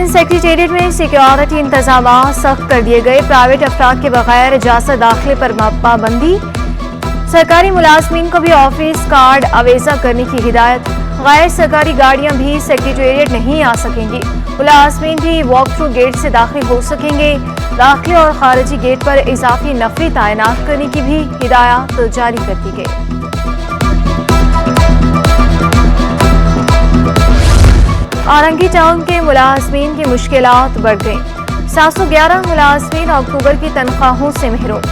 Sindh secretariat में security इंतजामात सख्त कर दिए गए। प्राइवेट अफराद के बगैर इजाजत दाखिले पर पाबंदी। सरकारी मुलाजमीन को भी ऑफिस कार्ड अवेजा करने की हिदायत। गैर सरकारी गाड़ियां भी सेक्रेटेरिएट नहीं आ सकेंगी। मुलाजमीन भी वॉक थ्रू गेट से दाखिल हो सकेंगे। दाखिले और खारिजी गेट पर इजाफी नफरी तैनात करने की भी हिदायत जारी कर दी गई। औरंगी टाउन के मुलाजमीन की मुश्किलात बढ़ गईं। 711 मुलाजमीन अक्टूबर की तनख्वाहों से महरूम।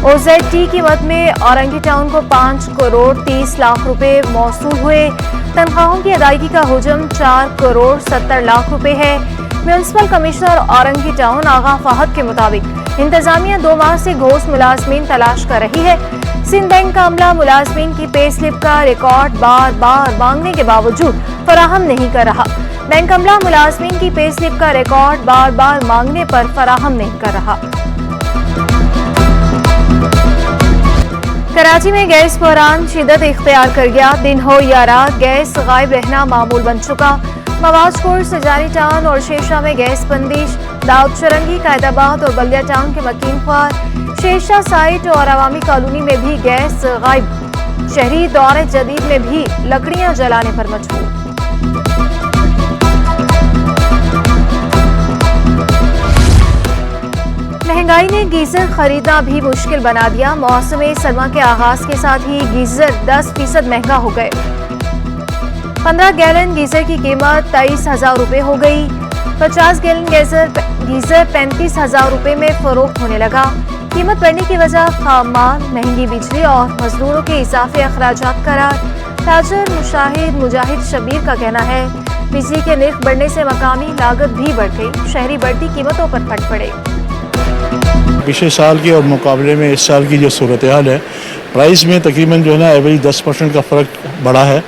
OZT की मद में औरंगी टाउन को 5 करोड़ 30 लाख रुपए मौसूल हुए। तनख्वाहों की अदायगी का हुजम 4 करोड़ 70 लाख रुपए है। म्यूनिसिपल कमिश्नर औरंगी टाउन आगा फहद के मुताबिक इंतजामिया 2 माह से घोष मुलाजमीन तलाश कर रही है। सिंध बैंक का अमला मुलाजमीन की पे स्लिप का रिकॉर्ड बार बार मांगने के बावजूद फराहम नहीं कर रहा। बैंक अमला मुलाजमीन की पे स्लिप का रिकॉर्ड बार बार मांगने पर फराहम नहीं कर रहा। कराची में गैस बहरान शिद्दत इख्तियार कर गया। दिन हो या रात गैस गायब रहना मामूल बन चुका। मवाजपुर, सजारी टाउन और शेरशाह में गैस बंदिश। दाऊद चरंगी, कायदाबाद और बल्दिया टाउन के मकीन ख्वार। शेरशाह साइट और अवामी कॉलोनी में भी गैस गायब। शहरी दौरे जदीद में भी लकड़ियां जलाने पर मजबूर। महंगाई ने गीजर खरीदना भी मुश्किल बना दिया। मौसम सरमा के आगाज के साथ ही गीजर 10% महंगा हो गए। 15 गैलन गीजर की कीमत 23,000 रुपए हो गई। 50 गैलन गीजर 35,000 रुपए में फरोख्त होने लगा। कीमत बढ़ने की वजह खाम माल, महंगी बिजली और मजदूरों के इजाफी अखराजात करार। ताजर मुजाहिद शबीर का कहना है बिजली के नर्ख बढ़ने से मकामी लागत भी बढ़ गई। शहरी बढ़ती कीमतों पर फट पड़े। पिछले साल के और मुकाबले में इस साल की जो सूरत हाल है, प्राइस में तकरीबन जो है ना एवरेज 10% का फ़र्क बढ़ा है।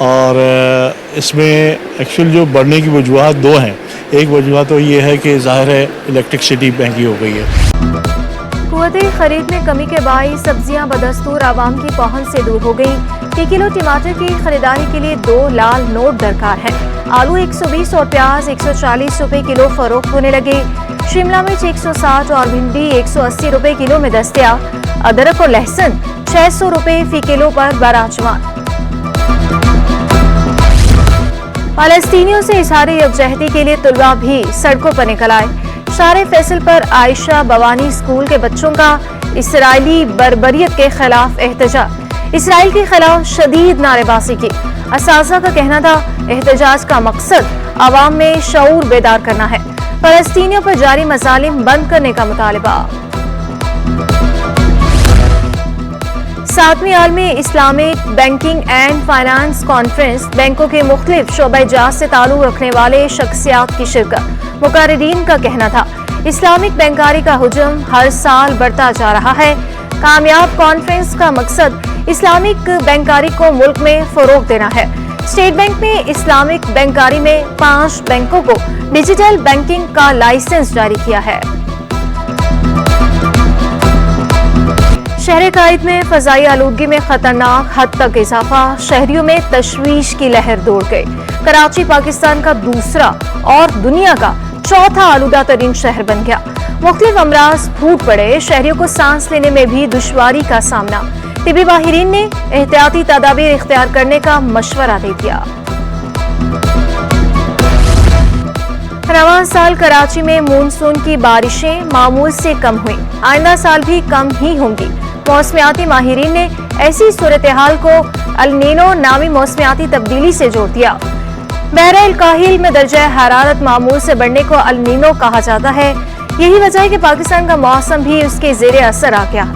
और इसमें एक्चुअल जो बढ़ने की वजूहत 2 हैं। एक वजूहत तो ये है कि ज़ाहिर है इलेक्ट्रिसिटी महंगी हो गई है। कुव्वते खरीद में कमी के बाईस सब्जियां बदस्तूर आवाम की पहुंच से दूर हो गई। 1 किलो टमाटर की खरीदारी के लिए 2 लाल नोट दरकार है। आलू 120 और प्याज 140 रुपए किलो फरोख्त होने लगे। शिमला मिर्च 160 और भिंडी 180 रुपए किलो में दस्तयाब। अदरक और लहसुन 600 रुपए फी किलो पर बराजमान। फालस्तीनियों से इजहार यकजहती के लिए तुलबा भी सड़कों पर निकल आए। शारे फैसल पर आयशा बवानी स्कूल के बच्चों का इसराइली बर्बरियत के खिलाफ एहतजाज। इसराइल के खिलाफ शदीद नारेबाजी की। असासा का कहना था एहतजाज का मकसद आवाम में शऊर बेदार करना है। फलस्तीनियों पर जारी मजालिम बंद करने का मुतालबा। 7वीं आलमी Islamic banking and finance conference. बैंकों के मुख्तलिफ शोबे-जात से ताल्लुक रखने वाले शख्सियात की शिरकत। मुकर्रिरीन का कहना था इस्लामिक बैंकारी का हुजूम हर साल बढ़ता जा रहा है। कामयाब कॉन्फ्रेंस का मकसद इस्लामिक बैंकारी को मुल्क में फरोग देना है। स्टेट बैंक ने इस्लामिक बैंकारी में 5 बैंकों को डिजिटल बैंकिंग का लाइसेंस जारी किया है। शहर कायद में फजाई आलूदगी में खतरनाक हद तक इजाफा। शहरियों में तशवीश की लहर दौड़ गई। कराची पाकिस्तान का दूसरा और दुनिया का चौथा आलूदा तरीन शहर बन गया। मुख्तलिफ अमराज फूट पड़े। शहरियों को सांस लेने में भी दुश्वारी का सामना। तिबी माहिरीन ने एहतियाती तदाबीर इख्तियार करने का मशवरा दे दिया। रवां साल कराची में मानसून की बारिशें मामूल से कम हुई। आइंदा साल भी कम ही होंगी। मौसमियाती माहिरीन ने ऐसी सूरत हाल को अल नीनो नामी मौसमियाती तब्दीली से जोड़ दिया। बहरा अल काहिल में दर्जा हरारत मामूल से बढ़ने को अल नीनो कहा जाता है। यही वजह है कि पाकिस्तान का मौसम भी उसके जेरे असर आ गया।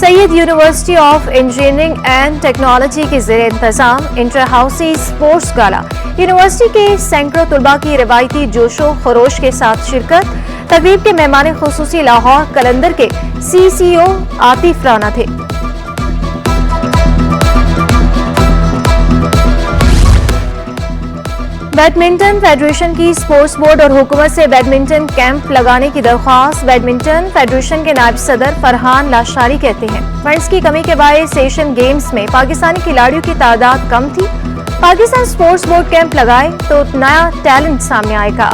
Syed university of engineering and technology के ज़ेरे इंतजाम इंटर हाउसी स्पोर्ट्स गाला। यूनिवर्सिटी के सैकड़ों तुलबा की रिवायती जोशो खरोश के साथ शिरकत। तकरीब के मेहमान खुसूसी लाहौर कलंदर के CCO आतिफ राना थे। بیڈمنٹن فیڈریشن کی اسپورٹس بورڈ اور حکومت سے بیڈمنٹن کیمپ لگانے کی درخواست. بیڈمنٹن فیڈریشن کے نائب صدر فرحان لاشاری کہتے ہیں فنڈز کی کمی کے باعث ایشین گیمز میں پاکستانی کھلاڑیوں کی تعداد کم تھی. پاکستان اسپورٹس بورڈ کیمپ لگائے تو نیا ٹیلنٹ سامنے آئے گا.